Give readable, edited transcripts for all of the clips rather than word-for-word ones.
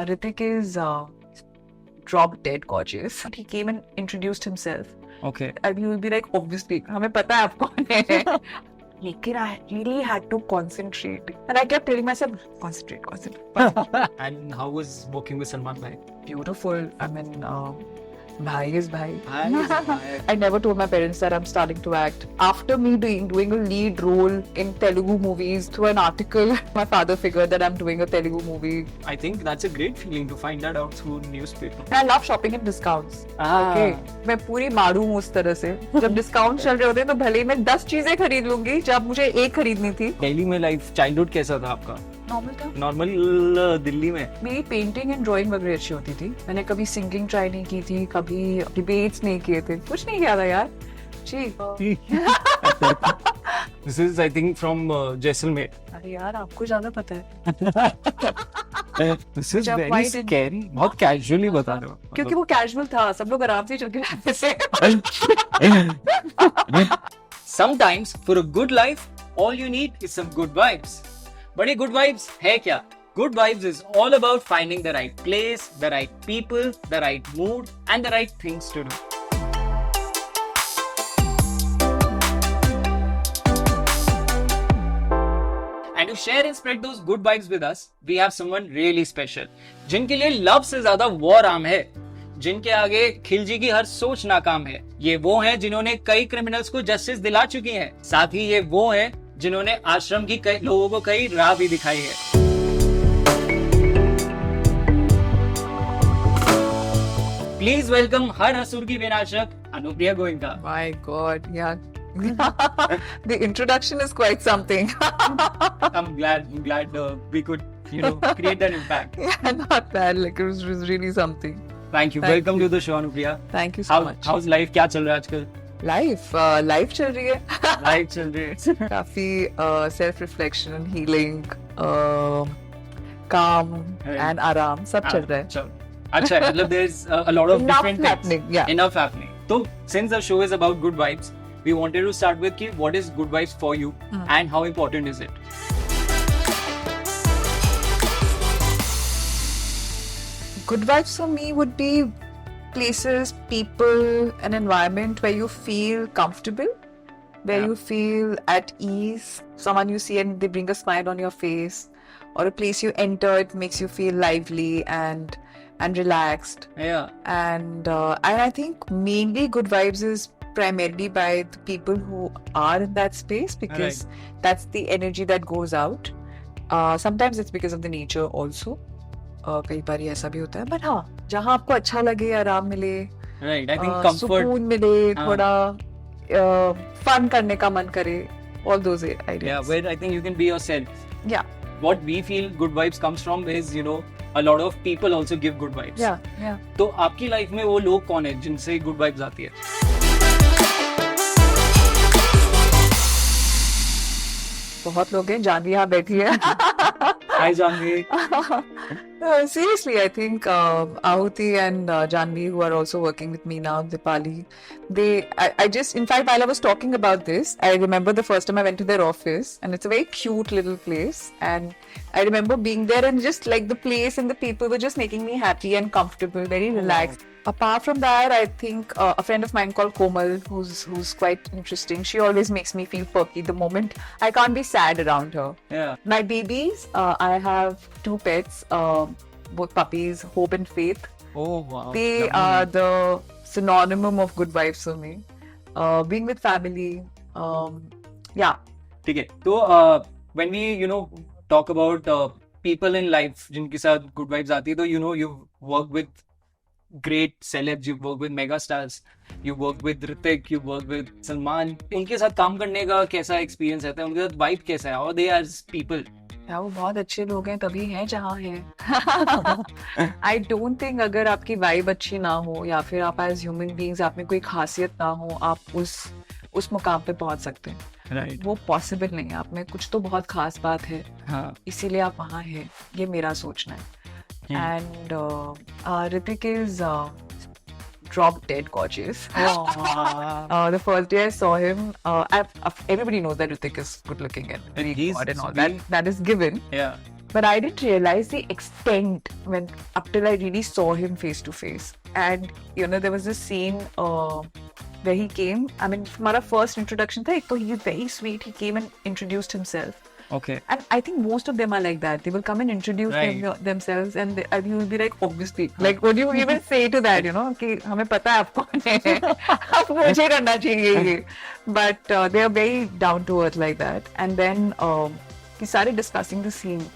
Ritik is drop dead gorgeous. He came and introduced himself. Okay. And he will be like, obviously, हमें पता है आप कौन है. लेकिन I really had to concentrate. And I kept telling myself, concentrate. And how was working with Salman Bhai? Beautiful. I mean, bhai is bhai. Bhai is bhai. I never told my parents that I'm starting to act. After me doing a lead role in Telugu movies, through an article, my father figured that I'm doing a Telugu movie. I think that's a great feeling to find that out through newspaper. And I love shopping in discounts. Ah. Okay. मैं पूरी मारू हूँ उस तरह से. जब discount चल रहे होते हैं तो भले ही मैं 10 चीजें खरीद लूंगी जब मुझे एक खरीदनी थी. दिल्ली में लाइफ चाइल्डहुड कैसा था आपका? नॉर्मल था. नॉर्मल दिल्ली में. मेरी पेंटिंग एंड ड्राइंग वगैरह अच्छी होती थी. मैंने कभी सिंगिंग ट्राई नहीं की थी, कभी डिबेट्स नहीं किए थे, कुछ नहीं किया था यार. जी. This is I think from Jaisalmer. अरे यार आपको ज्यादा पता है. This is जब very white in- scary. बहुत casually बता रहे हो. क्योंकि वो कैजुअल था, सब लोग आराम से चल के जाते थे. Sometimes for a good life, all you need is some good vibes. But ये good vibes है क्या? Good vibes is all about finding the right place, the right people, the right mood, and the right things to do. And to share and spread those good vibes with us, we have someone really special. जिनके लिए love से ज्यादा war आम है, जिनके आगे खिलजी की हर सोच नाकाम है. ये वो हैं जिन्होंने कई क्रिमिनल्स को जस्टिस दिला चुकी हैं. साथ ही ये वो हैं जिन्होंने आश्रम की कई लोगों को कई राह भी दिखाई है. प्लीज वेलकम हर हसूर की विनाशक Anupriya Goenka. My God, yeah. The introduction is quite something. I'm glad we could create that impact. Yeah, not bad. Like it was really something. Thank you. Thank Welcome you. to the show, Anupriya. Thank you so much. How's life? क्या चल रहा है आजकल? Life चल रही है. Life चल रही है. काफी self reflection, healing, calm and आराम सब चल रहा है. चल. अच्छा है. मतलब there's a lot of Enough different happening, things. yeah. Enough happening. So since the show is about good vibes, we wanted to start with what is good vibes for you and how important is it? Good vibes for me would be places, people, an environment where you feel comfortable, where Yeah. you feel at ease, someone you see and they bring a smile on your face, or a place you enter, it makes you feel lively and relaxed. Yeah. And I think mainly good vibes is primarily by the people who are in that space because that's the energy that goes out. Sometimes it's because of the nature also. कई बार ऐसा भी होता है, but हाँ जहाँ आपको अच्छा लगे, आराम मिले, Right. I think comfort. सुकून मिले, थोड़ा फन करने का मन करे, all those Yeah, ideas. where I think you can be yourself. Yeah. What we feel good vibes comes from is a lot of people also give good vibes. Yeah. तो आपकी life में वो लोग कौन है जिनसे गुड वाइब्स आती है? बहुत लोग हैं, जानवी यहाँ बैठी है. Hi Janvi. Seriously, I think Ahuti and Janvi, who are also working with me now, Dipali, I just, in fact, while I was talking about this, I remember the first time I went to their office, and it's a very cute little place, and I remember being there, and just like the place and the people were just making me happy and comfortable, very relaxed. Apart from that, I think a friend of mine called Komal, who's quite interesting, she always makes me feel perky the moment I can't be sad around her. Yeah. My babies, I have 2 pets, both puppies, Hope and Faith. Oh wow. They Lovely. are the synonym of good vibes for me. Being with family, yeah. ठीक है. तो when we talk about people in life जिनके साथ good vibes आती है, तो you work with great celebs, you work with mega stars, you work with Hrithik, you work with Salman. उनके साथ काम करने का कैसा एक्सपीरियंस रहता है? उनके साथ वाइब कैसा है? और they are people. यार वो बहुत अच्छे लोग हैं, तभी हैं जहाँ हैं. I don't think अगर आपकी वाइब अच्छी ना हो या फिर आप एज ह्यूमन बीइंग्स आप में कोई खासियत ना हो, आप उस मुकाम पे पहुंच सकते हैं. Right. वो पॉसिबल नहीं है. आप में कुछ तो बहुत खास बात है, हाँ. इसीलिए आप वहाँ हैं. ये मेरा सोचना है. And Hrithik is drop dead gorgeous. The first day I saw him, everybody knows that Hrithik is good looking and very He's good and all been- that is given. Yeah. But I didn't realize the extent when up till I really saw him face to face. And you know, there was this scene where he came. I mean, हमारा first introduction था. एक तो he was very sweet. He came and introduced himself. Okay. And I think most of them are like that. They will come and introduce Right. themselves, and you will be like, obviously, like, what do you even say to that? You know, कि हमें पता है आप कौन है, अब मुझे करना चाहिए ये. But they are very down to earth like that. And then he started discussing the scene.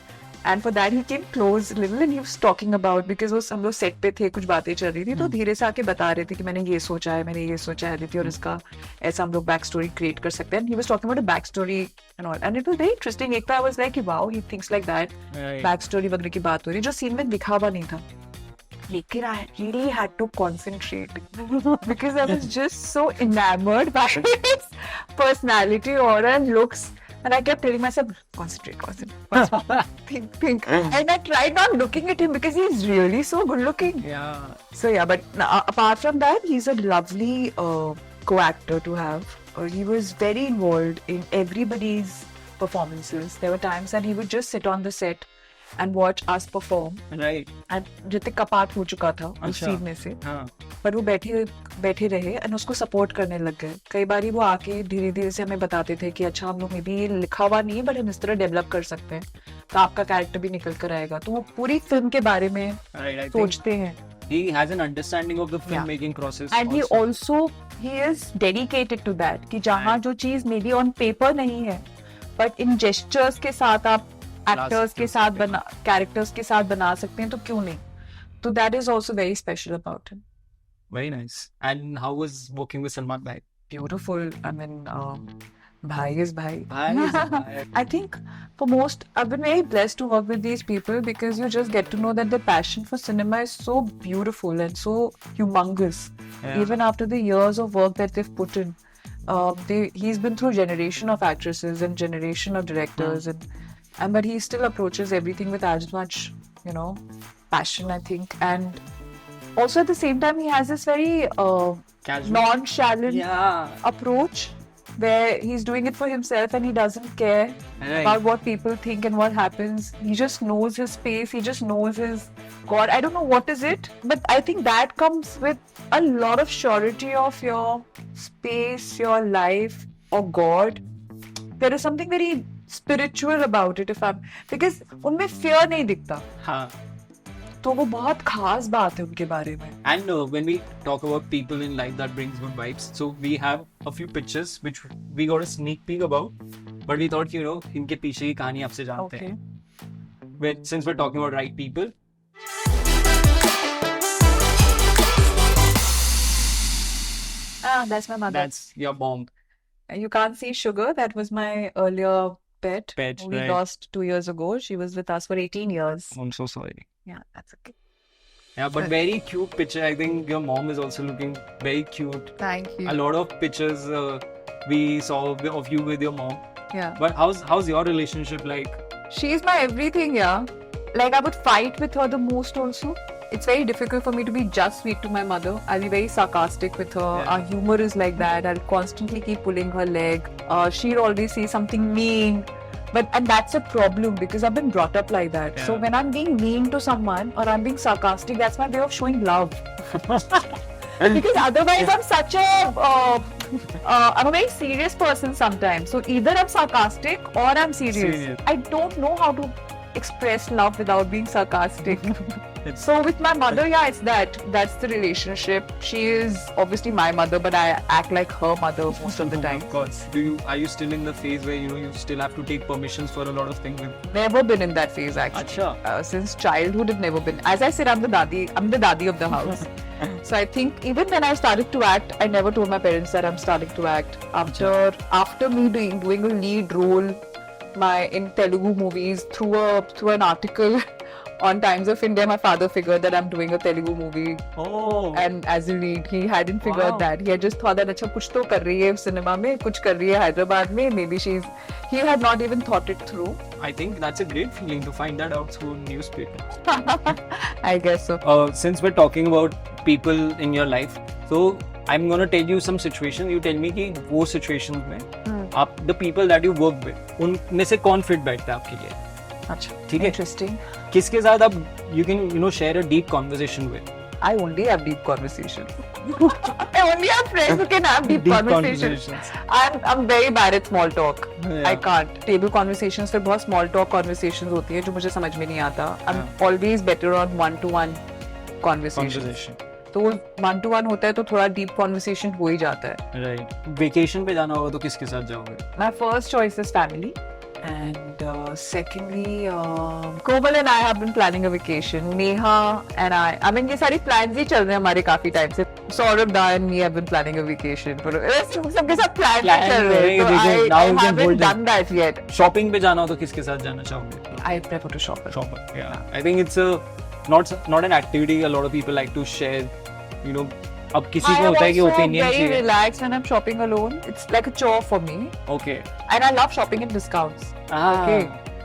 And for that he came close a little and he was talking about, because वो हम लोग सेट पे थे, कुछ बातें चल रही थी, तो धीरे से आके बता रहे थे कि मैंने ये सोचा है आदित्य, और इसका ऐसा हम लोग बैक स्टोरी क्रिएट कर सकते हैं. He was talking about a back story and all, and it was very interesting. एक तो I was like, wow, he thinks like that. Right. Back story वगैरह की बात हो रही, जो सीन में दिखावा नहीं था. लेकिन I really had to concentrate because I was just so enamored by his personality, aura, and looks. And I kept telling myself, concentrate. think. And I tried not looking at him because he's really so good looking. Yeah. So yeah, but apart from that, he's a lovely co-actor to have. He was very involved in everybody's performances. There were times that he would just sit on the set and watch us perform. Right. And Hrithik का part हो चुका था उस अच्छा. Scene में से, हाँ. पर वो बैठे रहे और उसको सपोर्ट करने लग गए. कई बार वो आके धीरे धीरे से हमें बताते थे कि अच्छा, हम लोग में भी ये लिखा हुआ नहीं है, बट हम इस तरह डेवलप कर सकते हैं, तो आपका कैरेक्टर भी निकल कर आएगा. तो वो पूरी फिल्म के बारे में Right. I think सोचते हैं. he has an understanding of the filmmaking process. And he is dedicated to that, कि जहाँ Right. जो चीज मे बी ऑन पेपर नहीं है, बट इन जेस्चर्स के साथ आप एक्टर्स के साथ कैरेक्टर्स के साथ बना सकते हैं, तो क्यों नहीं. तो that is also very special about him. Very nice. And how was working with Salman Bhai? Beautiful. I mean, bhai is bhai. Bhai is bhai. I think for most, I've been very blessed to work with these people, because you just get to know that their passion for cinema is so beautiful and so humongous. Yeah. Even after the years of work that they've put in, he's been through a generation of actresses and generation of directors, and but he still approaches everything with as much, you know, passion, I think. And also at the same time, he has this very Casual. nonchalant Yeah. approach where he's doing it for himself and he doesn't care Right. about what people think and what happens. He just knows his space. He just knows his God. I don't know what is it, but I think that comes with a lot of surety of your space, your life, or God. There is something very spiritual about it. Because उनमें fear नहीं दिखता, हाँ. तो वो बहुत खास बात है उनके बारे में. And when we talk about people in life that brings good vibes, so we have a few pictures which we got a sneak peek about, but we thought, इनके पीछे की कहानी आपसे जानते Okay. हैं. Since we're talking about right people. That's my mother. That's your mom. You can't see Sugar. That was my earlier pet. Pet, We right. lost 2 years ago. She was with us for 18 years. I'm so sorry. Yeah, that's okay. Yeah, but very cute picture. I think your mom is also looking very cute. Thank you. A lot of pictures we saw of you with your mom. Yeah. But how's your relationship like? She's my everything, yeah. Like, I would fight with her the most also. It's very difficult for me to be just sweet to my mother. I'll be very sarcastic with her. Yeah. Our humor is like that. I'll constantly keep pulling her leg. She'll always say something mean. And that's a problem because I've been brought up like that. Yeah. So when I'm being mean to someone or I'm being sarcastic, that's my way of showing love. Because otherwise I'm such a I'm a very serious person sometimes. So either I'm sarcastic or I'm serious. I don't know how to express love without being sarcastic. So with my mother, yeah, it's that's the relationship. She is obviously my mother, but I act like her mother most of the time. Of course. Are you still in the phase where you still have to take permissions for a lot of things? Never been in that phase actually. Acha. Since childhood, I've never been. As I said, I'm the dadi of the house. So I think even when I started to act, I never told my parents that I'm starting to act. After me doing a lead role in Telugu movies through an article on Times of India, my father figured that I'm doing a Telugu movie. Oh. And as a lead, he hadn't figured Wow. that. He had just thought that, अच्छा कुछ तो कर रही है cinema में, कुछ कर रही है Hyderabad में. Maybe he had not even thought it through. I think that's a great feeling to find that out through newspaper. I guess so. Since we're talking about people in your life, so I'm gonna tell you some situations. You tell me कि वो situations में आप the people that you work with, उनमें से कौन fit बैठता है आपके लिए? अच्छा, ठीक है? interesting. किसके साथ आप you can share a deep conversation with? I only have deep conversations. I only have friends who can have deep conversations. I'm very bad at small talk. I can't. Table conversations फिर बहुत small talk conversations होती है जो मुझे समझ में नहीं आता. I'm always better on one-to-one conversations. तो one to one होता है तो थोड़ा deep conversation हो ही जाता है. Right. Vacation पे जाना होगा तो किसके साथ जाओगे? My first choice is family. And secondly, Komal and I have been planning a vacation. Neha and I mean, ये सारी plans ही चल रहे हैं हमारे काफी time से. Saurabh Da and me have been planning a vacation. सबके साथ plans ही चल रहे हैं. So I haven't done that yet. Shopping पे जाना हो तो किसके साथ जाना चाहोगे? I prefer to shop. Shopper, yeah. I think it's not an activity a lot of people like to share. अब किसी को होता है कि opinion I am also very चाहिए. relaxed when I'm shopping alone. It's like a chore for me. Okay. And I love shopping at discounts. Okay.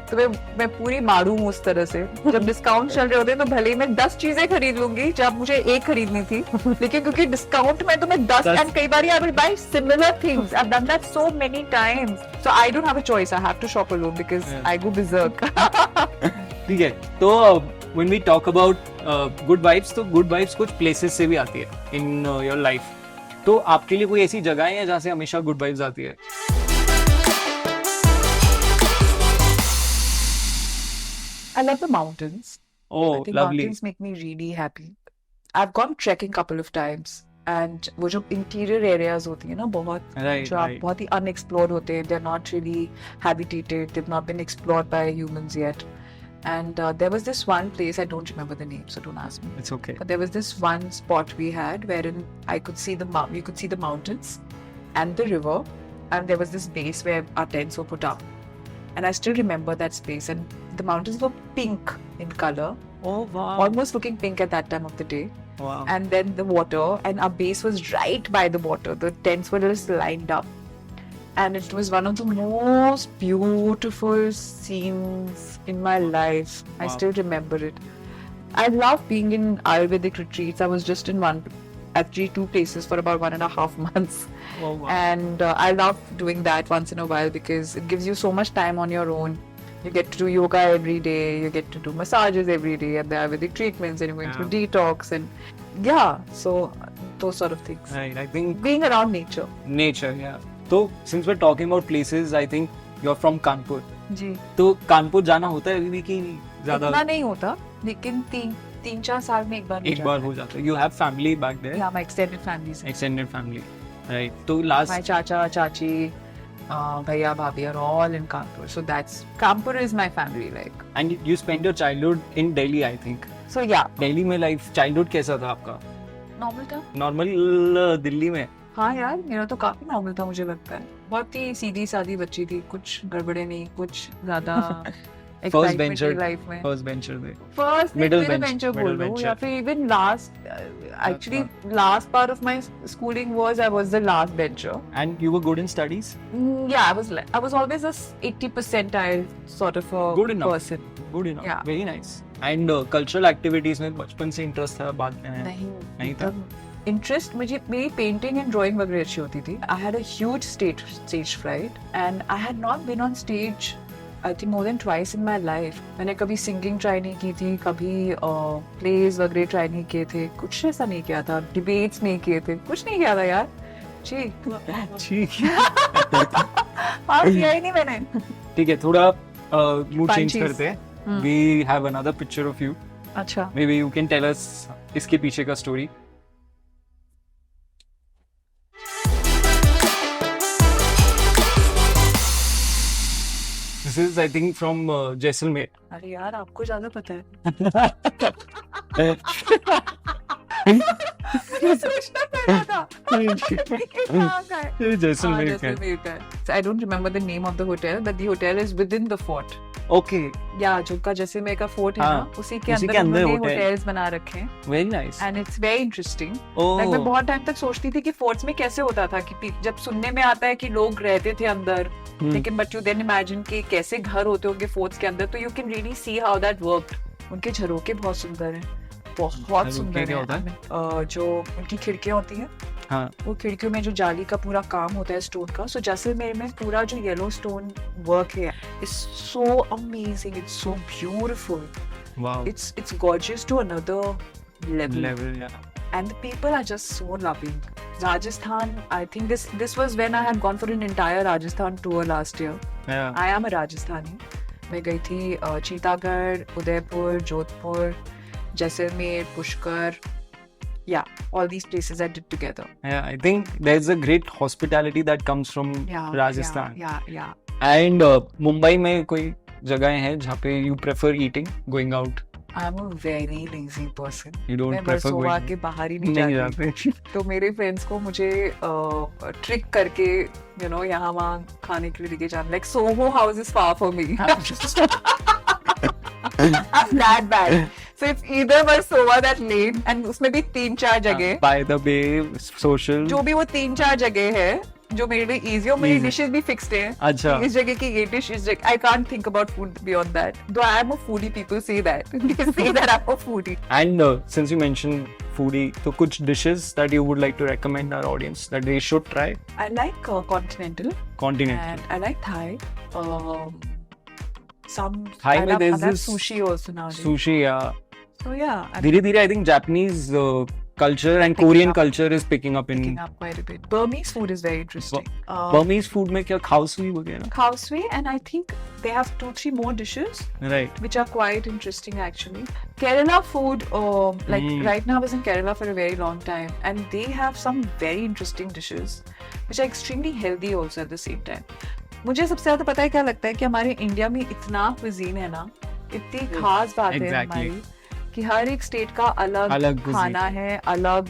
तो मैं पूरी मारू हूँ उस तरह से. जब डिस्काउंट चल रहे होते हैं तो भले ही मैं 10 चीजें खरीद लूंगी जब मुझे एक खरीदनी थी, लेकिन क्योंकि डिस्काउंट में तो मैं 10 एंड कई बार I will buy similar things. I've done that so many times. So I don't have a choice. I have to shop alone because I go berserk. ठीक है. तो when we talk about good vibes, तो good vibes कुछ places से भी आती है in your life. तो आपके लिए कोई ऐसी जगह है जहाँ से हमेशा good vibes आती है? I love the mountains. Oh, I think lovely. mountains make me really happy. I've gone trekking couple of times. And वो जो interior areas होती है ना बहुत, Right, जो आप right. बहुत ही unexplored होते हैं, they're not really habitated, they've not been explored by humans yet. And there was this one place, I don't remember the name, so don't ask me. It's okay. But there was this one spot we had wherein I could see you could see the mountains and the river, and there was this base where our tents were put up. And I still remember that space, and the mountains were pink in color, Oh wow. almost looking pink at that time of the day. Wow. And then the water, and our base was right by the water. The tents were just lined up. And it was one of the most beautiful scenes in my life. I Wow. still remember it. I love being in Ayurvedic retreats. I was just in actually 2 places for about 1.5 months. Oh, wow. And I love doing that once in a while because it gives you so much time on your own. You get to do yoga every day, you get to do massages every day, and the Ayurvedic treatments, and you're going through detox, and so those sort of things. Right. I think Being around nature. nature, yeah. So since we're talking about places, I think you're from Kanpur. जी. तो कानपुर जाना होता है अभी भी कि ज्यादा? इतना नहीं होता, लेकिन 3-4 साल में एक बार हो जाता है. You have family back there? Yeah, my extended families. Extended family. Right. तो last. My chacha, chachi, bhaiya, bhabhi are all in Kanpur. So Kanpur is my family, like. And you spent your childhood in Delhi, I think. So yeah. Delhi में life childhood कैसा था आपका? Normal था. Normal Delhi में? हाँ यार, मेरा तो काफी नॉर्मल था मुझे लगता है. बहुत ही सीधी सादी बच्ची थी, कुछ गड़बड़े नहीं, कुछ ज्यादा First bencher, लाइफ में. first bencher थे. First Middle middle bench, bencher middle बोल लो, bencher. या फिर even actually last part of my schooling was I was the last bencher. And you were good in studies? Yeah, I was always a 80 percentile sort of a Good enough. person. Good enough. Yeah. Very nice. And cultural activities में बचपन से interest था बाद में? नहीं था. Interest मेरी painting and drawing वगैरह अच्छी होती थी. I had a huge stage fright and I had not been on stage I think more than twice in my life. मैंने कभी सिंगिंग ट्राई नहीं की थी, कभी प्लेज वगैरह ट्राई नहीं किए थे, कुछ ऐसा नहीं किया था, डिबेट्स नहीं किए थे, कुछ नहीं किया था यार. ठीक हाँ, किया ही नहीं मैंने. ठीक है, थोड़ा मूड चेंज Punchies. करते हैं. We have another picture of you. अच्छा. Maybe you can tell us इसके पीछे का story. This is I think from Jaisalmer. अरे यार, आपको ज्यादा पता है. सोचना पड़ा था. कहाँ का है? Jaisalmer का. Jaisalmer का है. So I don't remember the name of the hotel, but the hotel is within the fort. Okay, या जो का जैसलमेर का फोर्ट है ना, हाँ, उसी के उसी अंदर के अंदर उन्होंने होटल. होटल्स बना रखे हैं. very nice. And it's very interesting. Oh, like मैं बहुत टाइम तक सोचती थी कि फोर्ट्स में कैसे होता था, कि जब सुनने में आता है कि लोग रहते थे अंदर, लेकिन बट यू देन इमेजिन कि कैसे घर होते होंगे फोर्ट्स के अंदर, तो you can really see how that worked. उनके झरोके बहुत सुंदर हैं, बहुत सुंदर क्या होता है. जो उनकी खिड़कियां होती हैं हाँ वो खिड़कियों में जो जाली का पूरा काम होता है स्टोन का, सो जैसलमेर में पूरा जो येलो स्टोन वर्क है is so amazing, it's so beautiful, wow it's gorgeous to another level. Level या And the people are just so loving. Rajasthan, I think this was when I had gone for an entire Rajasthan tour last year. या I am a Rajasthani. मैं गई थी चीतागढ़, Udaipur, Jodhpur, Jaisalmer, Pushkar. Yeah, all these places I did together. Yeah, I think there's a great hospitality that comes from Yeah, Rajasthan. yeah. And Mumbai में कोई जगह है जहाँ पे you prefer eating, going out? I'm a very lazy person. You don't मैं prefer Versova going के बाहर ही नहीं नहीं जाती. जाते. तो मेरे फ्रेंड्स को मुझे ट्रिक करके यहाँ वहाँ खाने के लिए लेके जाना, like Soho house is far for me. I'm that bad. So it's either Versova that lane, and उसमें भी 3-4 जगह, By the way, social. जो भी वो 3-4 जगह है जो मेरे लिए easy हो, मेरी Easy. डिशेस भी फिक्स्ड हैं. अच्छा. इस जगह की ये डिश, इस जगह, I can't think about food beyond that. Though I am a foodie, people say that. They say that I'm a foodie. And since you mentioned foodie, तो कुछ dishes that you would like to recommend our audience that they should try? I like continental. Continental. And I like Thai. Some Thai I में love, there's I love this sushi also nowadays. Sushi, yeah. So yeah, I'm धीरे धीरे I think Japanese culture and Picking Korean up. culture is picking up picking in up quite a bit. Burmese food is very interesting. Burmese food में क्या khao sui वगैरह? Khao sui, and I think they have 2-3 more dishes Right. which are quite interesting actually. Kerala food, like right now I was in Kerala for a very long time, and they have some very interesting dishes which are extremely healthy also at the same time. मुझे सबसे ज्यादा पता है क्या लगता है कि हमारे इंडिया में इतना cuisine है ना, इतनी खास बात है Exactly. हमारी कि हर एक स्टेट का अलग अलग खाना cuisine. है, अलग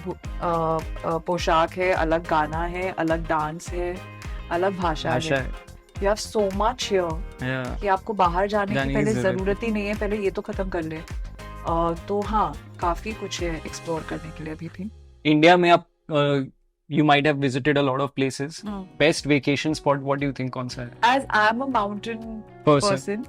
पोशाक है, अलग गाना है, अलग डांस है, अलग भाषा भाषा है. है. You have so much here Yeah. कि आपको बाहर जाने जाने की की पहले जरूरत जरूरत ही नहीं है, पहले ये तो खत्म कर ले. तो हाँ, काफी कुछ है एक्सप्लोर करने के लिए अभी भी. India में आप you might have visited a lot of places. Best vacation spot, what do you think कौन सा है? As I'm a mountain person,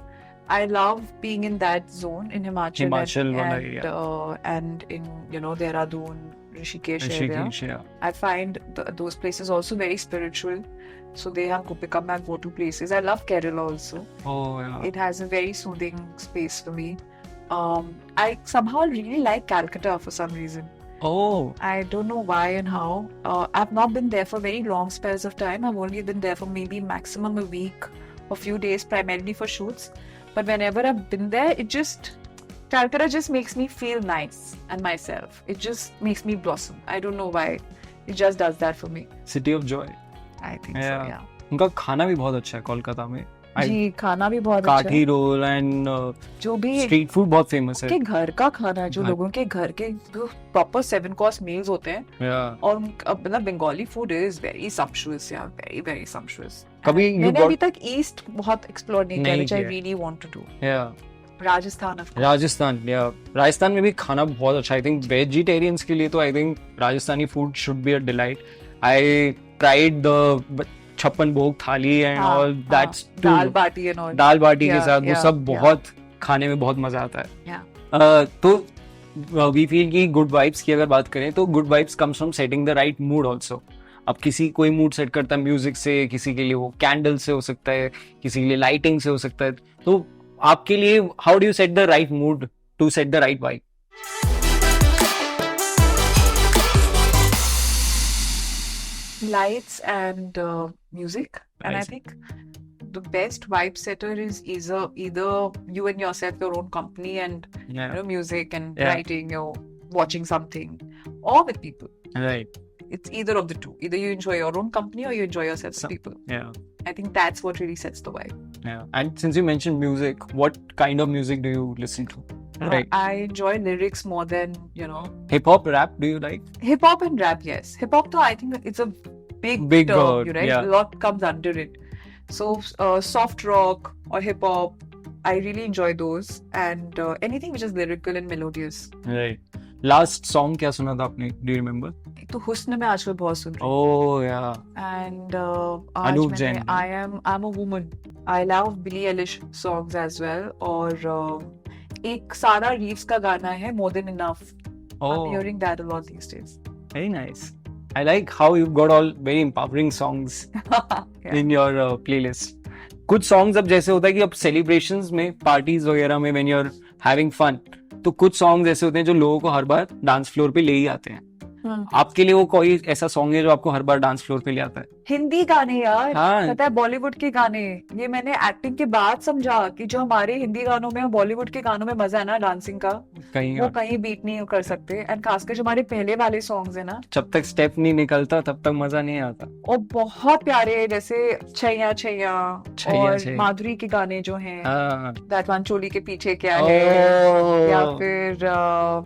I love being in that zone in Himachal, Himachal वाला and, area. And in Dehradun, Rishikesh area. Rishikesh, yeah. I find those places also very spiritual. So they have become my go-to places. I love Kerala also. Oh yeah. It has a very soothing space for me. I somehow really like Calcutta for some reason. Oh. I don't know why and how. I've not been there for very long spells of time. I've only been there for maybe maximum a week or few days, primarily for shoots. But whenever I've been there, Calcutta just makes me feel nice and myself. It just makes me blossom. I don't know why. It just does that for me. City of Joy. I think Yeah. so, yeah. उनका खाना भी बहुत अच्छा है कोलकाता में. जी, खाना भी बहुत अच्छा काठी है. रोल एंड जो भी स्ट्रीट फूड बहुत फेमस है. के घर का खाना है, जो घर- लोगों के घर के प्रॉपर 7 course meals होते हैं. Yeah. और मतलब Bengali food is very sumptuous, yeah, very very sumptuous. कभी And you मैंने got- अभी तक ईस्ट बहुत एक्सप्लोर नहीं किया, नहीं which I किया. really want to do. Yeah. Rajasthan of course. Rajasthan, yeah. Rajasthan में भी खाना बहुत अच्छा. I think vegetarians के लिए तो I think Rajasthani food should be a delight. I tried the छप्पन भोग थाली and हाँ, all. That's too. Dal baati and all. दाल बाटी के Yeah, साथ वो yeah, सब yeah. बहुत खाने में बहुत मजा आता है. Yeah. तो वी फील कि गुड वाइब्स की अगर बात करें तो good vibes comes from setting the right mood also. अब किसी कोई मूड सेट करता है म्यूजिक से, किसी के लिए वो कैंडल से हो सकता है, किसी के लिए लाइटिंग से हो सकता है. तो आपके लिए how do you set the right mood to set the right vibe? Lights and music, and I Nice. think the best vibe setter is either you and yourself, your own company, and music and Yeah. writing, watching something, or with people. Right. It's either of the two. Either you enjoy your own company or you enjoy yourself with people. Yeah. I think that's what really sets the vibe. Yeah. And since you mentioned music, what kind of music do you listen to? Right. I enjoy lyrics more than, Hip hop, rap, do you like? hip hop and rap, yes. Hip hop, though, I think it's a big Big term, word, right? yeah. A lot comes under it. So, soft rock or hip hop, I really enjoy those. And anything which is lyrical and melodious. Right. Last song क्या सुना था आपने? Do you remember? एक तो हुस्न में आजकल बहुत सुन रही हूँ. Oh yeah. And आज Anup मैंने Jain. I'm a woman. I love Billie Eilish songs as well. और एक सारा रीव्स का गाना है More Than Enough. I'm Oh, hearing that a lot these days. very nice. I like how you've got all very empowering songs Yeah. in your playlist. कुछ songs अब जैसे होता है कि अब celebrations में parties वगैरह में when you're having fun तो कुछ songs ऐसे होते हैं जो लोगों को हर बार डांस फ्लोर पे ले ही आते हैं. आपके लिए वो कोई ऐसा सॉन्ग है जो आपको हर बार डांस फ्लोर पे ले आता है? हिंदी गाने यार, हाँ. पता है बॉलीवुड के गाने, ये मैंने एक्टिंग के बाद समझा कि जो हमारे हिंदी गानों में और बॉलीवुड के गानों में मजा है ना डांसिंग का, कहीं वो और. कहीं बीट नहीं कर सकते. एंड खासकर जो हमारे पहले वाले सॉन्ग्स है ना, जब तक स्टेप नहीं निकलता तब तक मजा नहीं आता. वो बहुत प्यारे हैं. जैसे छैया छैया छैया और छैया. माधुरी के गाने जो हैं, हाँ. दैट वन चोली के पीछे क्या है, या Oh, फिर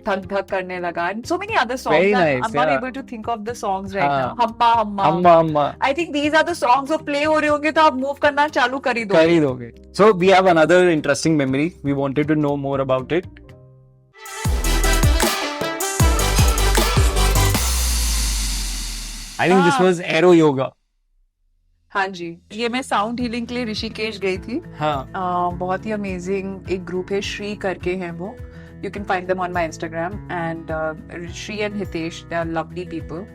धक धक करने लगा, and so many other songs. Very I'm nice, not yeah. able to think of the songs right हाँ. now. हम्मा हम्मा. अम्मा अम्मा I think these are the songs जो play हो रहे होंगे तो आप मूव करना चालू कर ही दो. कर ही दोगे. So we have another interesting memory. We wanted to know more about it. I think this हाँ. was aero yoga. हाँ जी, ये मैं साउंड हीलिंग के लिए ऋषिकेश गई थी. हाँ. बहुत ही अमेजिंग एक ग्रुप है, श्री करके हैं वो. You can find them on my Instagram, and Shri and Hitesh, they are lovely people.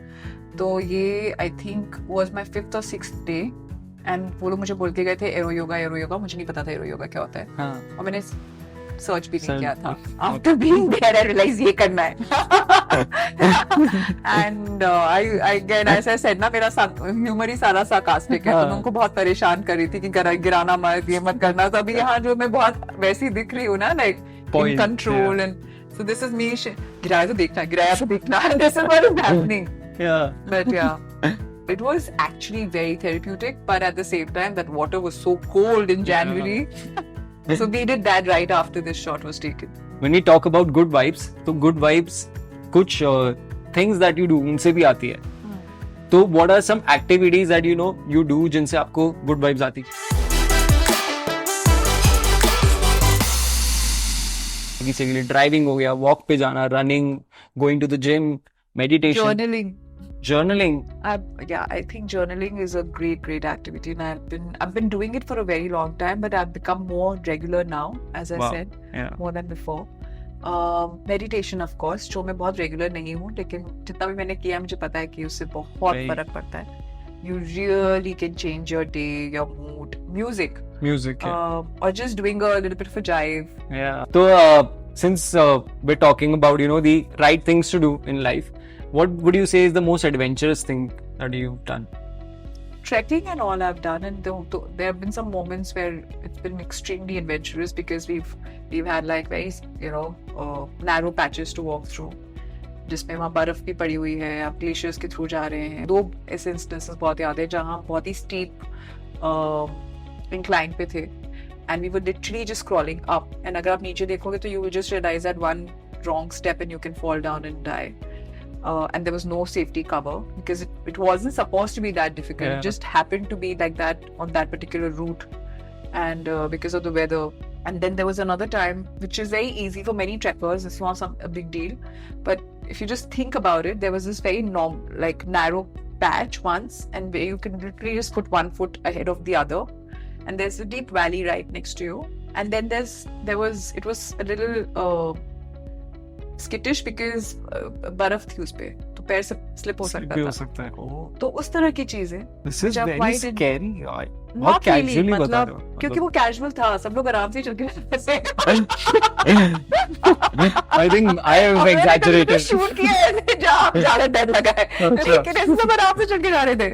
तो ये I think was my 5th or 6th day, and वो लोग मुझे बोल के गए थे एरो योगा. मुझे नहीं पता था एरो योगा क्या होता है, हाँ. और मैंने सर्च भी नहीं Search- किया था. After being there, I realized ये करना है. And again, as I said ना, मेरा ह्यूमर ही सारा sarcastic है, तो मैं हाँ. उनको बहुत परेशान कर रही थी कि गिराना मत, ये मत करना. तो अभी यहाँ जो मैं बहुत वैसी दिख रही हूँ ना, like in Point, control, and so this is me. गिराया तो देखना. And this is what is happening. Yeah. But yeah, it was actually very therapeutic. But at the same time, that water was so cold in January. So we did that right after this shot was taken. When we talk about good vibes, तो good vibes कुछ things that you do उनसे भी आती है. तो what are some activities that you do जिनसे आपको good vibes आती? किसी के लिए ड्राइविंग हो गया, वॉक पे जाना, running, going to the gym, meditation, Journaling. journaling. I think journaling is a great activity, and I've been doing it for a very long time, but I've become more regular now, as I Wow. said, Yeah. more than before. Meditation, of course, जो मैं बहुत regular नहीं हूँ, लेकिन जितना भी मैंने किया मुझे पता है कि उससे बहुत Right. फर्क पड़ता है. You really can change your day, your mood. Music, Music. Yeah. or just doing a little bit of a jive. Yeah. So since we're talking about the right things to do in life, what would you say is the most adventurous thing that you've done? Trekking and all I've done, and there have been some moments where it's been extremely adventurous because we've had like very narrow patches to walk through, जिसमें वहाँ बर्फ भी पड़ी हुई है, आप glaciers के through जा रहे हैं. 2 ऐसे इंस्टेंसेस बहुत याद है जहाँ बहुत ही स्टीप इंक्लाइन पे थे, and we were literally just crawling up, and अगर आप नीचे देखोगे तो you will just realize that one wrong step and you can fall down and die. And there was no safety cover because it wasn't supposed to be that difficult. Yeah. It just happened to be like that on that particular route, and because of the weather. And then there was another time which is very easy for many trekkers. It's not a big deal, but if you just think about it, there was this very narrow patch once, and where you can literally just put one foot ahead of the other, and there's a deep valley right next to you. And then it was a little skittish because बर्फ थी उस पे, तो पैर से slip हो सकता था. सकता है. Oh, तो उस तरह की चीजें this is जब very white and- scary. बहुत not really, casually बता मतलब रहे हो. क्योंकि वो कैजुअल था, सब लोग आराम से चल के I think I have exaggerated. Shoot किया है जहाँ ज्यादा डर लगा है, अच्छा. लेकिन ऐसे सब आराम से चल के जा रहे थे.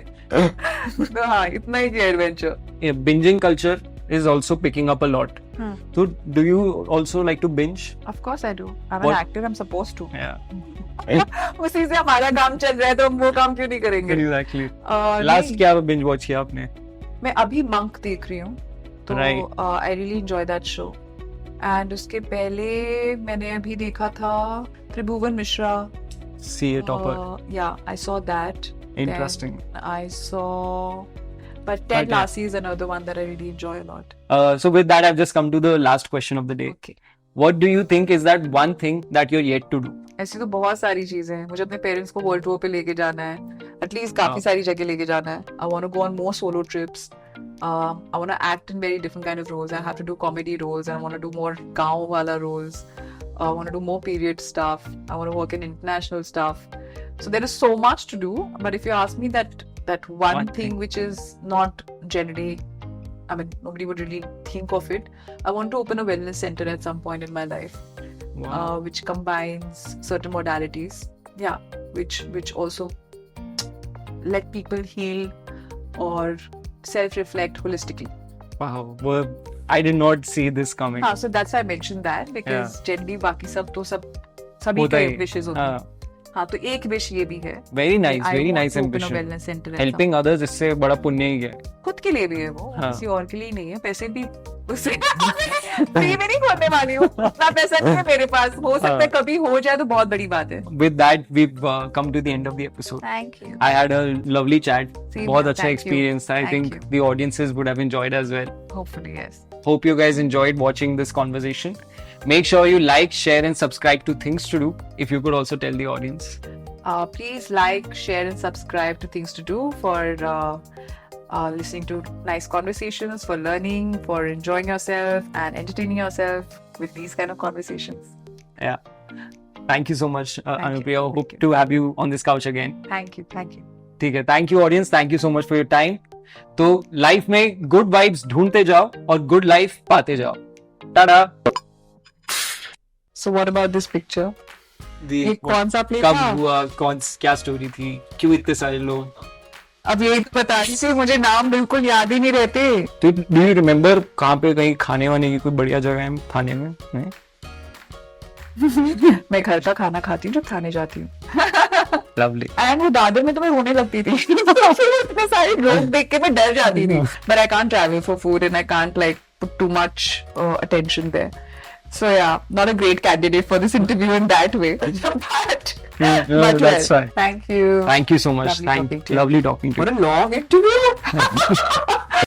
तो हाँ, इतना ही किया adventure. Yeah, binging culture is also picking up a lot. Hmm. So do you also like to binge? Of course I do. I'm What- an actor. I'm supposed to. Yeah. उसी से हमारा काम चल रहा है तो हम वो काम क्यों नहीं करेंगे? Exactly. नहीं, Last क्या binge watch किया आपने? मैं अभी मंक देख रही हूँ, तो Right. I really enjoy that show. And उसके पहले मैंने अभी देखा था त्रिभुवन Mishra. CA topper. Yeah, I saw that. Interesting. Then I saw, but Ted Okay. Lasso is another one that I really enjoy a lot. So with that, I've just come to the last question of the day. Okay. What do you think is that one thing that you're yet to do? ऐसी तो बहुत सारी चीजें हैं. मुझे अपने parents को world tour पे लेके जाना है, एटलीस्ट काफी Wow. सारी जगह लेके जाना है. I want to go on more solo trips. I want to act in very different kind of roles. I have to do comedy roles. I want to do more गाँव वाला roles. I want to do more period stuff. I want to work in international stuff. So there is so much to do. But if you ask me that one One thing thing. which is not generally, I mean, nobody would really think of it. I want to open a wellness center at some point in my life, Wow. which combines certain modalities. Yeah, which also let people heal or self-reflect holistically. Wow. Well, I did not see this coming. हाँ, so that's why I mentioned that because generally बाकी सब तो सभी होता के ही, wishes होते हैं. हाँ, तो एक wish ये भी है. Very nice, I very want nice to open a ambition. wellness center at Helping others इससे बड़ा पुण्य ही है. some- खुद के लिए भी है वो, हाँ. किसी और के लिए नहीं है. पैसे भी उससे फ्री में नहीं खोलने वाली हूँ. उतना पैसा नहीं है मेरे पास. हो सकता है कभी हो जाए तो बहुत बड़ी बात है. With that, we've come to the end of the episode. Thank you. I had a lovely chat. Same बहुत here. अच्छा Thank you. experience था. I Thank think you. the audiences would have enjoyed as well. Hopefully, yes. Hope you guys enjoyed watching this conversation. Make sure you like, share, and subscribe to Things to Do. If you could also tell the audience. Please like, share, and subscribe to Things to Do for listening to nice conversations, for learning, for enjoying yourself and entertaining yourself with these kind of conversations. Yeah. Thank you so much, Thank you. Anupriya. Thank Hope you. to have you on this couch again. Thank you. Thank you. ठीक है. Thank you audience. Thank you so much for your time. तो life में good vibes ढूंढते जाओ और good life पाते जाओ. Tata. So what about this picture? ये कौन सा प्ले कब था? हुआ, क्या स्टोरी थी, क्यों इतने सारे लोग. अब ये बता रही थी, मुझे नाम बिल्कुल याद ही नहीं रहते. तो डू यू रिमेम्बर कहाँ पे कहीं खाने वाने की कोई बढ़िया जगह है थाने में? नहीं? मैं घर का खाना खाती हूँ जब थाने जाती हूँ. Lovely. एंड वो दादर में तो मैं रोने लगती थी. इतने सारे लोग देख के मैं डर जाती थी. But I can't travel for food and I can't like put too much attention there. So yeah, not a great candidate for this interview in that way. But that's well, fine. thank you. Thank you so much. Lovely talking to you. Lovely talking to you. What a long interview.